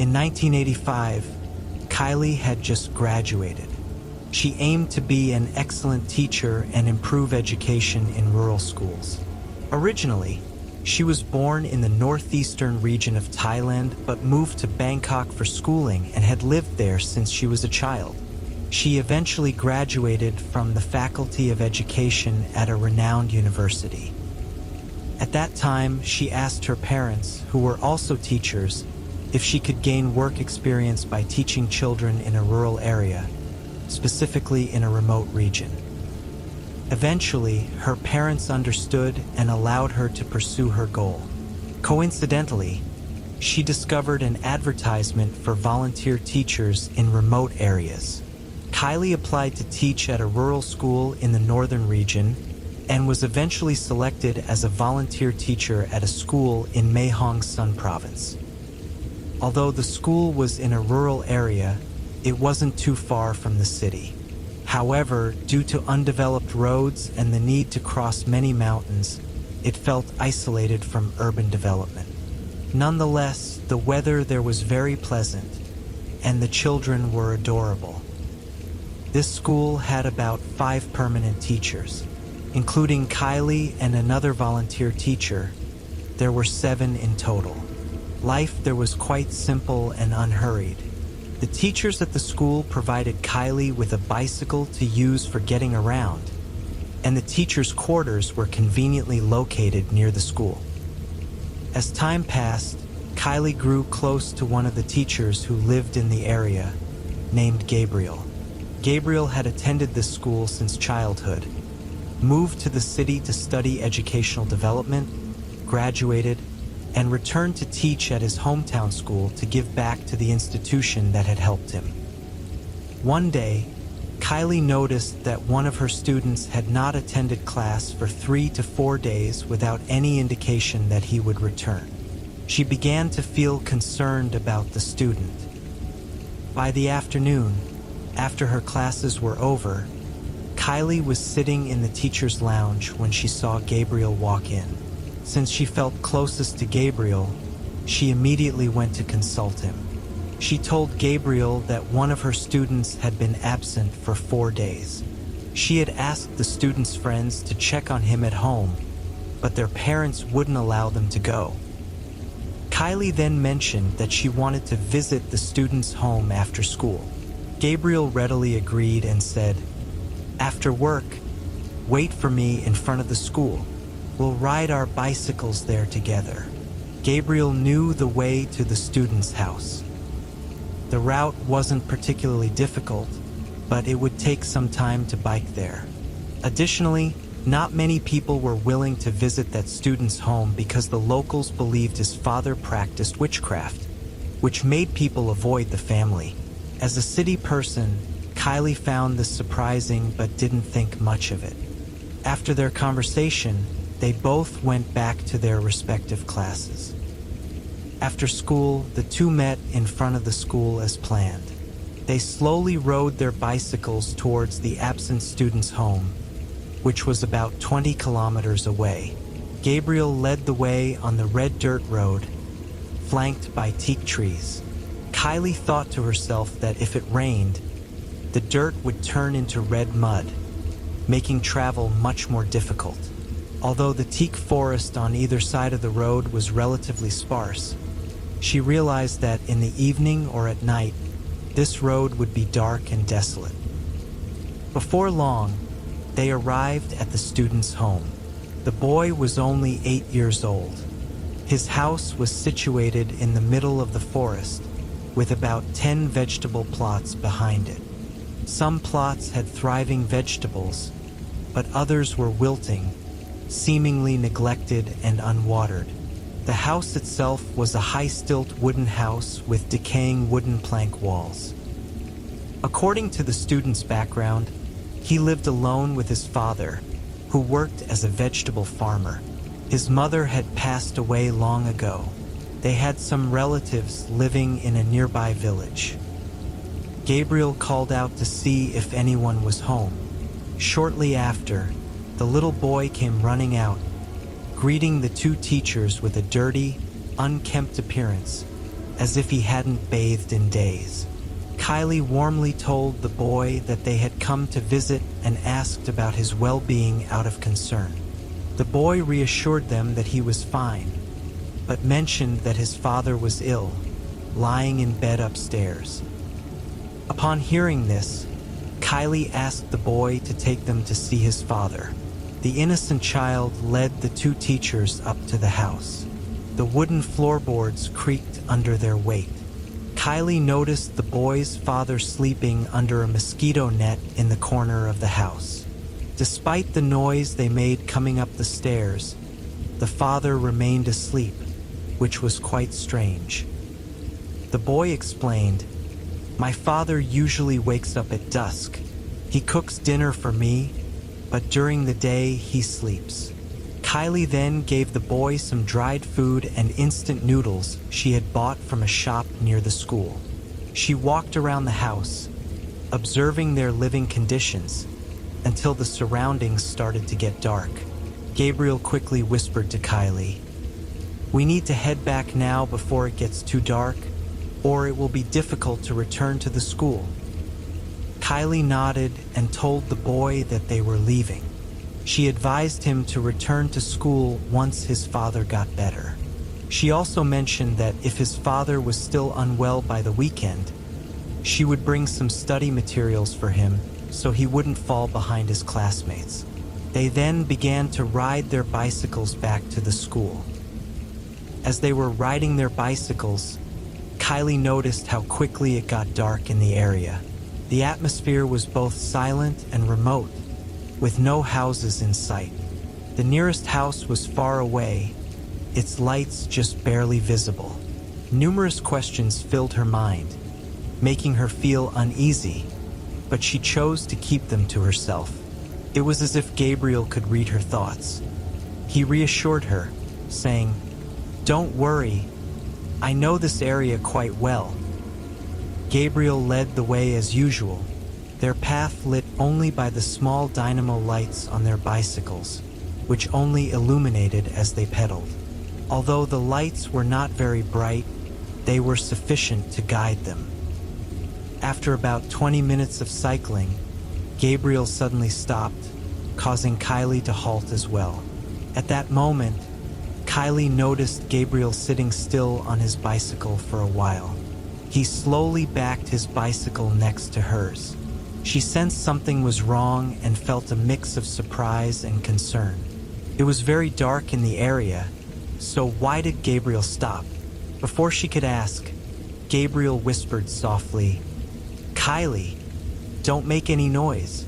In 1985, Kylie had just graduated. She aimed to be an excellent teacher and improve education in rural schools. Originally, she was born in the northeastern region of Thailand but moved to Bangkok for schooling and had lived there since she was a child. She eventually graduated from the Faculty of Education at a renowned university. At that time, she asked her parents, who were also teachers, if she could gain work experience by teaching children in a rural area, specifically in a remote region. Eventually, her parents understood and allowed her to pursue her goal. Coincidentally, she discovered an advertisement for volunteer teachers in remote areas. Kylie applied to teach at a rural school in the northern region and was eventually selected as a volunteer teacher at a school in Mae Hong Son province. Although the school was in a rural area, it wasn't too far from the city. However, due to undeveloped roads and the need to cross many mountains, it felt isolated from urban development. Nonetheless, the weather there was very pleasant, and the children were adorable. This school had about 5 permanent teachers, including Kylie and another volunteer teacher. There were 7 in total. Life there was quite simple and unhurried. The teachers at the school provided Kylie with a bicycle to use for getting around, and the teachers' quarters were conveniently located near the school. As time passed, Kylie grew close to one of the teachers who lived in the area, named Gabriel. Gabriel had attended this school since childhood, moved to the city to study educational development, graduated, and returned to teach at his hometown school to give back to the institution that had helped him. One day, Kylie noticed that one of her students had not attended class for 3 to 4 days without any indication that he would return. She began to feel concerned about the student. By the afternoon, after her classes were over, Kylie was sitting in the teacher's lounge when she saw Gabriel walk in. Since she felt closest to Gabriel, she immediately went to consult him. She told Gabriel that one of her students had been absent for 4 days. She had asked the student's friends to check on him at home, but their parents wouldn't allow them to go. Kylie then mentioned that she wanted to visit the student's home after school. Gabriel readily agreed and said, "After work, wait for me in front of the school. We'll ride our bicycles there together." Gabriel knew the way to the student's house. The route wasn't particularly difficult, but it would take some time to bike there. Additionally, not many people were willing to visit that student's home because the locals believed his father practiced witchcraft, which made people avoid the family. As a city person, Kylie found this surprising but didn't think much of it. After their conversation, they both went back to their respective classes. After school, the two met in front of the school as planned. They slowly rode their bicycles towards the absent student's home, which was about 20 kilometers away. Gabriel led the way on the red dirt road, flanked by teak trees. Kylie thought to herself that if it rained, the dirt would turn into red mud, making travel much more difficult. Although the teak forest on either side of the road was relatively sparse, she realized that in the evening or at night, this road would be dark and desolate. Before long, they arrived at the student's home. The boy was only 8 years old. His house was situated in the middle of the forest, with about 10 vegetable plots behind it. Some plots had thriving vegetables, but others were wilting, seemingly neglected and unwatered. The house itself was a high-stilt wooden house with decaying wooden plank walls. According to the student's background, he lived alone with his father, who worked as a vegetable farmer. His mother had passed away long ago. They had some relatives living in a nearby village. Gabriel called out to see if anyone was home. Shortly after, the little boy came running out, greeting the two teachers with a dirty, unkempt appearance, as if he hadn't bathed in days. Kylie warmly told the boy that they had come to visit and asked about his well-being out of concern. The boy reassured them that he was fine, but mentioned that his father was ill, lying in bed upstairs. Upon hearing this, Kylie asked the boy to take them to see his father. The innocent child led the two teachers up to the house. The wooden floorboards creaked under their weight. Kylie noticed the boy's father sleeping under a mosquito net in the corner of the house. Despite the noise they made coming up the stairs, the father remained asleep, which was quite strange. The boy explained, "My father usually wakes up at dusk. He cooks dinner for me, but during the day he sleeps." Kylie then gave the boy some dried food and instant noodles she had bought from a shop near the school. She walked around the house, observing their living conditions, until the surroundings started to get dark. Gabriel quickly whispered to Kylie, "We need to head back now before it gets too dark, or it will be difficult to return to the school." Kylie nodded and told the boy that they were leaving. She advised him to return to school once his father got better. She also mentioned that if his father was still unwell by the weekend, she would bring some study materials for him so he wouldn't fall behind his classmates. They then began to ride their bicycles back to the school. As they were riding their bicycles, Kylie noticed how quickly it got dark in the area. The atmosphere was both silent and remote, with no houses in sight. The nearest house was far away, its lights just barely visible. Numerous questions filled her mind, making her feel uneasy, but she chose to keep them to herself. It was as if Gabriel could read her thoughts. He reassured her, saying, "Don't worry, I know this area quite well." Gabriel led the way as usual, their path lit only by the small dynamo lights on their bicycles, which only illuminated as they pedaled. Although the lights were not very bright, they were sufficient to guide them. After about 20 minutes of cycling, Gabriel suddenly stopped, causing Kylie to halt as well. At that moment, Kylie noticed Gabriel sitting still on his bicycle for a while. He slowly backed his bicycle next to hers. She sensed something was wrong and felt a mix of surprise and concern. It was very dark in the area, so why did Gabriel stop? Before she could ask, Gabriel whispered softly, "Kylie, don't make any noise.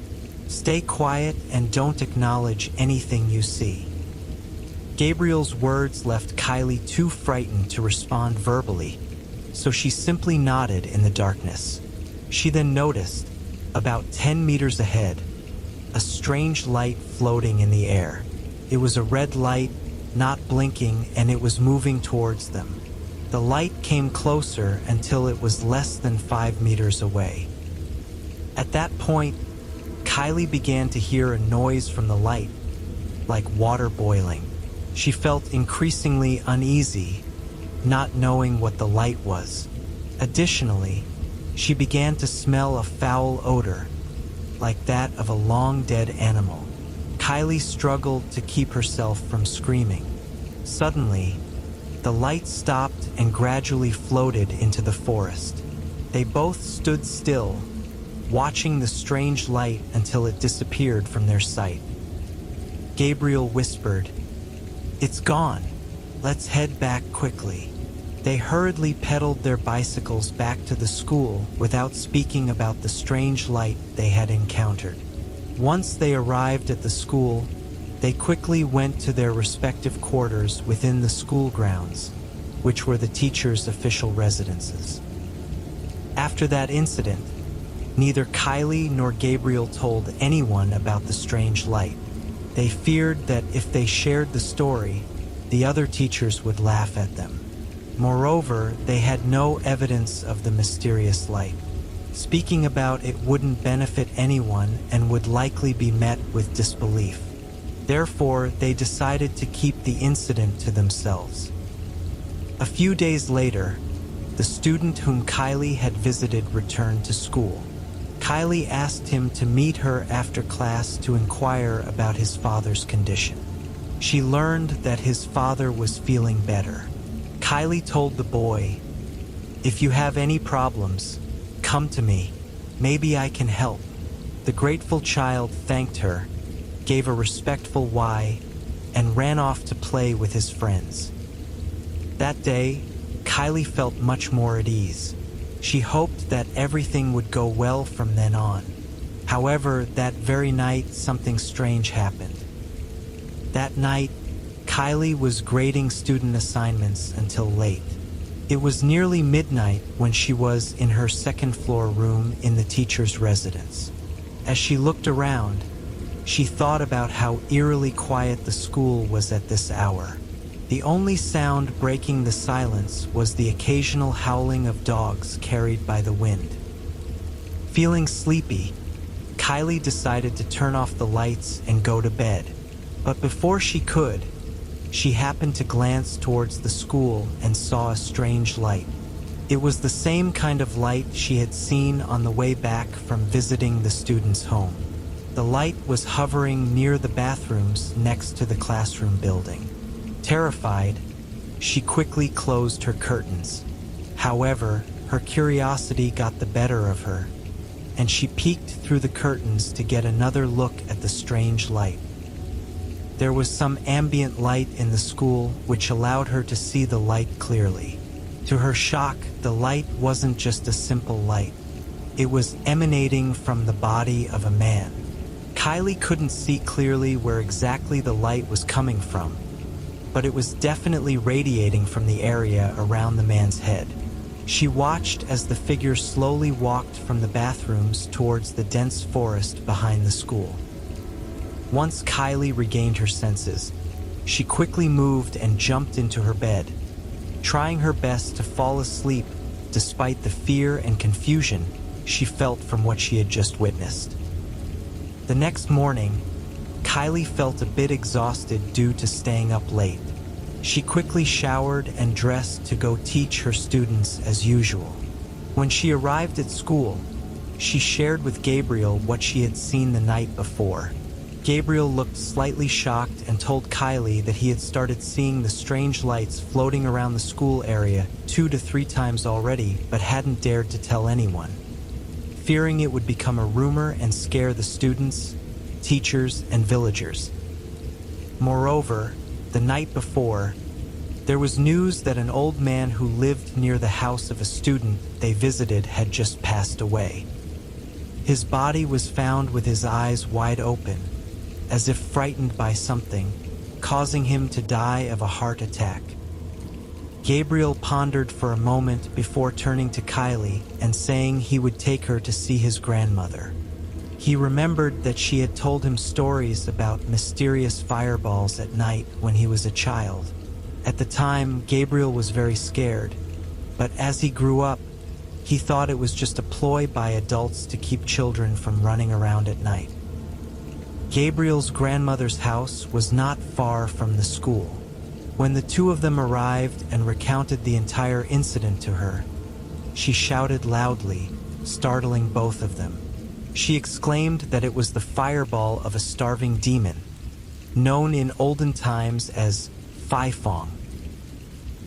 Stay quiet and don't acknowledge anything you see." Gabriel's words left Kylie too frightened to respond verbally, so she simply nodded in the darkness. She then noticed, about 10 meters ahead, a strange light floating in the air. It was a red light, not blinking, and it was moving towards them. The light came closer until it was less than 5 meters away. At that point, Kylie began to hear a noise from the light, like water boiling. She felt increasingly uneasy, not knowing what the light was. Additionally, she began to smell a foul odor, like that of a long-dead animal. Kylie struggled to keep herself from screaming. Suddenly, the light stopped and gradually floated into the forest. They both stood still, watching the strange light until it disappeared from their sight. Gabriel whispered, "It's gone. Let's head back quickly." They hurriedly pedaled their bicycles back to the school without speaking about the strange light they had encountered. Once they arrived at the school, they quickly went to their respective quarters within the school grounds, which were the teachers' official residences. After that incident, neither Kylie nor Gabriel told anyone about the strange light. They feared that if they shared the story, the other teachers would laugh at them. Moreover, they had no evidence of the mysterious light. Speaking about it wouldn't benefit anyone and would likely be met with disbelief. Therefore, they decided to keep the incident to themselves. A few days later, the student whom Kylie had visited returned to school. Kylie asked him to meet her after class to inquire about his father's condition. She learned that his father was feeling better. Kylie told the boy, "If you have any problems, come to me. Maybe I can help." The grateful child thanked her, gave a respectful why, and ran off to play with his friends. That day, Kylie felt much more at ease. She hoped that everything would go well from then on. However, that very night, something strange happened. That night, Kylie was grading student assignments until late. It was nearly midnight when she was in her second-floor room in the teacher's residence. As she looked around, she thought about how eerily quiet the school was at this hour. The only sound breaking the silence was the occasional howling of dogs carried by the wind. Feeling sleepy, Kylie decided to turn off the lights and go to bed. But before she could, she happened to glance towards the school and saw a strange light. It was the same kind of light she had seen on the way back from visiting the student's home. The light was hovering near the bathrooms next to the classroom building. Terrified, she quickly closed her curtains. However, her curiosity got the better of her, and she peeked through the curtains to get another look at the strange light. There was some ambient light in the school which allowed her to see the light clearly. To her shock, the light wasn't just a simple light. It was emanating from the body of a man. Kylie couldn't see clearly where exactly the light was coming from, but it was definitely radiating from the area around the man's head. She watched as the figure slowly walked from the bathrooms towards the dense forest behind the school. Once Kylie regained her senses, she quickly moved and jumped into her bed, trying her best to fall asleep despite the fear and confusion she felt from what she had just witnessed. The next morning, Kylie felt a bit exhausted due to staying up late. She quickly showered and dressed to go teach her students as usual. When she arrived at school, she shared with Gabriel what she had seen the night before. Gabriel looked slightly shocked and told Kylie that he had started seeing the strange lights floating around the school area 2 to 3 times already, but hadn't dared to tell anyone, fearing it would become a rumor and scare the students, teachers, and villagers. Moreover, the night before, there was news that an old man who lived near the house of a student they visited had just passed away. His body was found with his eyes wide open, as if frightened by something, causing him to die of a heart attack. Gabriel pondered for a moment before turning to Kylie and saying he would take her to see his grandmother. He remembered that she had told him stories about mysterious fireballs at night when he was a child. At the time, Gabriel was very scared, but as he grew up, he thought it was just a ploy by adults to keep children from running around at night. Gabriel's grandmother's house was not far from the school. When the two of them arrived and recounted the entire incident to her, she shouted loudly, startling both of them. She exclaimed that it was the fireball of a starving demon, known in olden times as Faifong.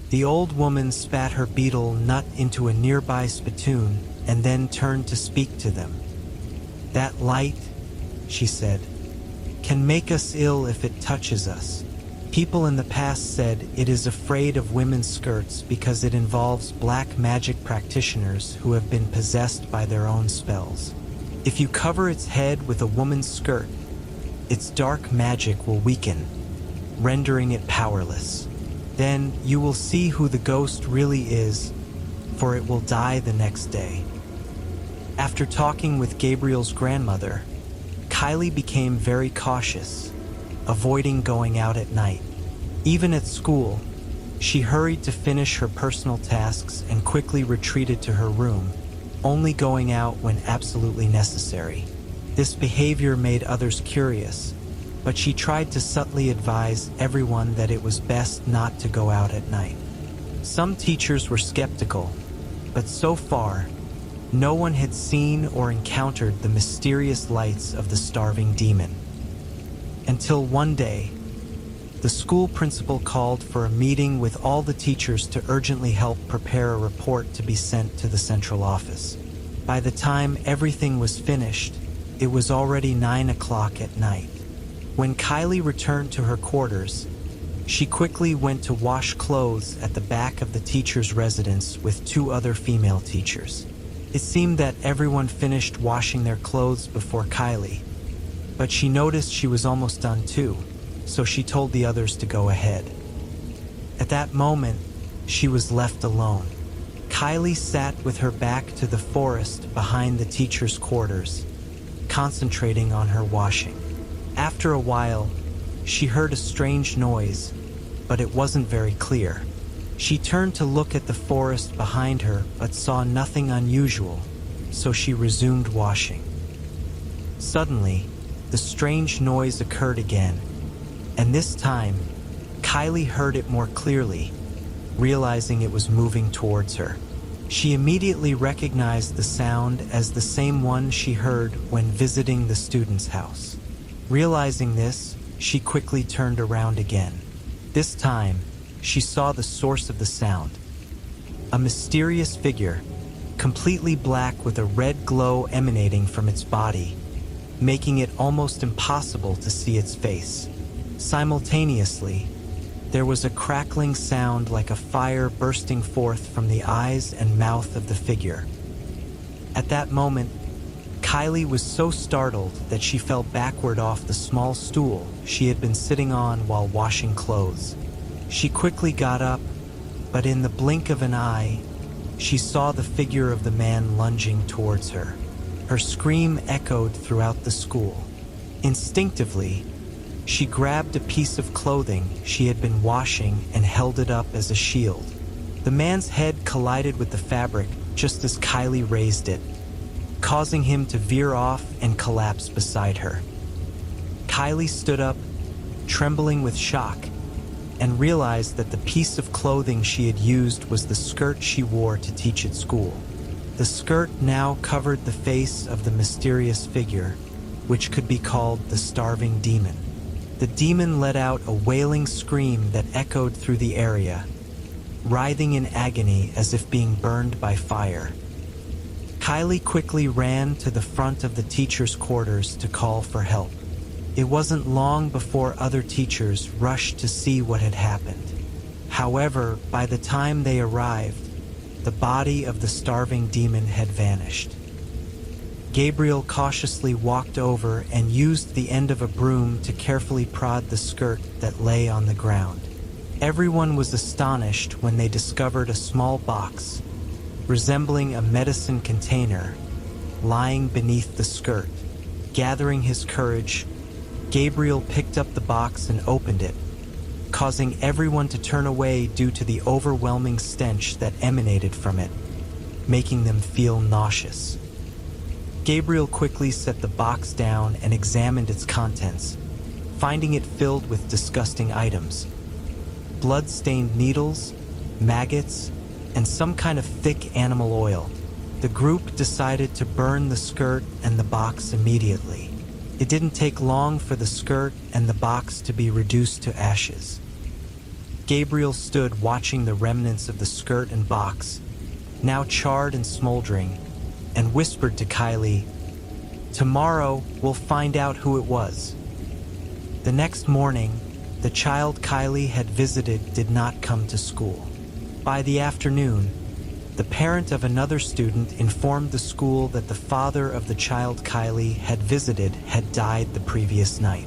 The old woman spat her beetle nut into a nearby spittoon and then turned to speak to them. "That light," she said, "can make us ill if it touches us. People in the past said it is afraid of women's skirts because it involves black magic practitioners who have been possessed by their own spells. If you cover its head with a woman's skirt, its dark magic will weaken, rendering it powerless. Then you will see who the ghost really is, for it will die the next day." After talking with Gabriel's grandmother, Kylie became very cautious, avoiding going out at night. Even at school, she hurried to finish her personal tasks and quickly retreated to her room, only going out when absolutely necessary. This behavior made others curious, but she tried to subtly advise everyone that it was best not to go out at night. Some teachers were skeptical, But so far, no one had seen or encountered the mysterious lights of the starving demon. Until one day, the school principal called for a meeting with all the teachers to urgently help prepare a report to be sent to the central office. By the time everything was finished, it was already 9 o'clock at night. When Kylie returned to her quarters, she quickly went to wash clothes at the back of the teacher's residence with 2 other female teachers. It seemed that everyone finished washing their clothes before Kylie, but she noticed she was almost done too, so she told the others to go ahead. At that moment, she was left alone. Kylie sat with her back to the forest behind the teacher's quarters, concentrating on her washing. After a while, she heard a strange noise, but it wasn't very clear. She turned to look at the forest behind her, but saw nothing unusual, so she resumed washing. Suddenly, the strange noise occurred again, and this time, Kylie heard it more clearly, realizing it was moving towards her. She immediately recognized the sound as the same one she heard when visiting the student's house. Realizing this, she quickly turned around again. This time, she saw the source of the sound. A mysterious figure, completely black with a red glow emanating from its body, making it almost impossible to see its face. Simultaneously, there was a crackling sound like a fire bursting forth from the eyes and mouth of the figure. At that moment, Kylie was so startled that she fell backward off the small stool she had been sitting on while washing clothes. She quickly got up, but in the blink of an eye, she saw the figure of the man lunging towards her. Her scream echoed throughout the school. Instinctively, she grabbed a piece of clothing she had been washing and held it up as a shield. The man's head collided with the fabric just as Kylie raised it, causing him to veer off and collapse beside her. Kylie stood up, trembling with shock, and realized that the piece of clothing she had used was the skirt she wore to teach at school. The skirt now covered the face of the mysterious figure, which could be called the starving demon. The demon let out a wailing scream that echoed through the area, writhing in agony as if being burned by fire. Kylie quickly ran to the front of the teacher's quarters to call for help. It wasn't long before other teachers rushed to see what had happened. However, by the time they arrived, the body of the starving demon had vanished. Gabriel cautiously walked over and used the end of a broom to carefully prod the skirt that lay on the ground. Everyone was astonished when they discovered a small box, resembling a medicine container, lying beneath the skirt. Gathering his courage, Gabriel picked up the box and opened it, causing everyone to turn away due to the overwhelming stench that emanated from it, making them feel nauseous. Gabriel quickly set the box down and examined its contents, finding it filled with disgusting items: blood-stained needles, maggots, and some kind of thick animal oil. The group decided to burn the skirt and the box immediately. It didn't take long for the skirt and the box to be reduced to ashes. Gabriel stood watching the remnants of the skirt and box, now charred and smoldering, and whispered to Kylie, "Tomorrow we'll find out who it was." The next morning, the child Kylie had visited did not come to school. By the afternoon, the parent of another student informed the school that the father of the child Kylie had visited had died the previous night.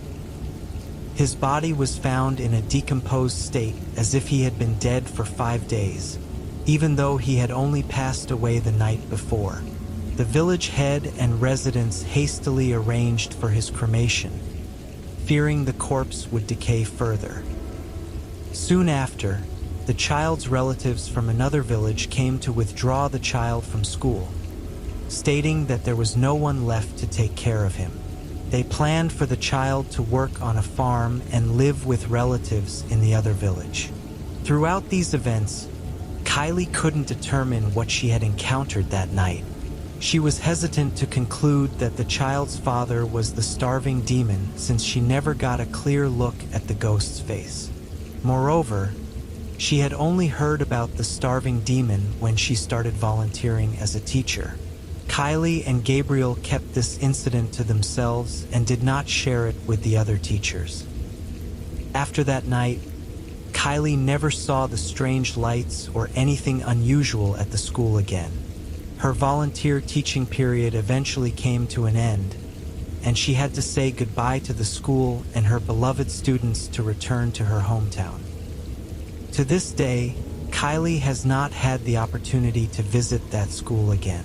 His body was found in a decomposed state as if he had been dead for 5 days, even though he had only passed away the night before. The village head and residents hastily arranged for his cremation, fearing the corpse would decay further. Soon after, the child's relatives from another village came to withdraw the child from school, stating that there was no one left to take care of him. They planned for the child to work on a farm and live with relatives in the other village. Throughout these events, Kylie couldn't determine what she had encountered that night. She was hesitant to conclude that the child's father was the starving demon since she never got a clear look at the ghost's face. Moreover, she had only heard about the starving demon when she started volunteering as a teacher. Kylie and Gabriel kept this incident to themselves and did not share it with the other teachers. After that night, Kylie never saw the strange lights or anything unusual at the school again. Her volunteer teaching period eventually came to an end, and she had to say goodbye to the school and her beloved students to return to her hometown. To this day, Kylie has not had the opportunity to visit that school again.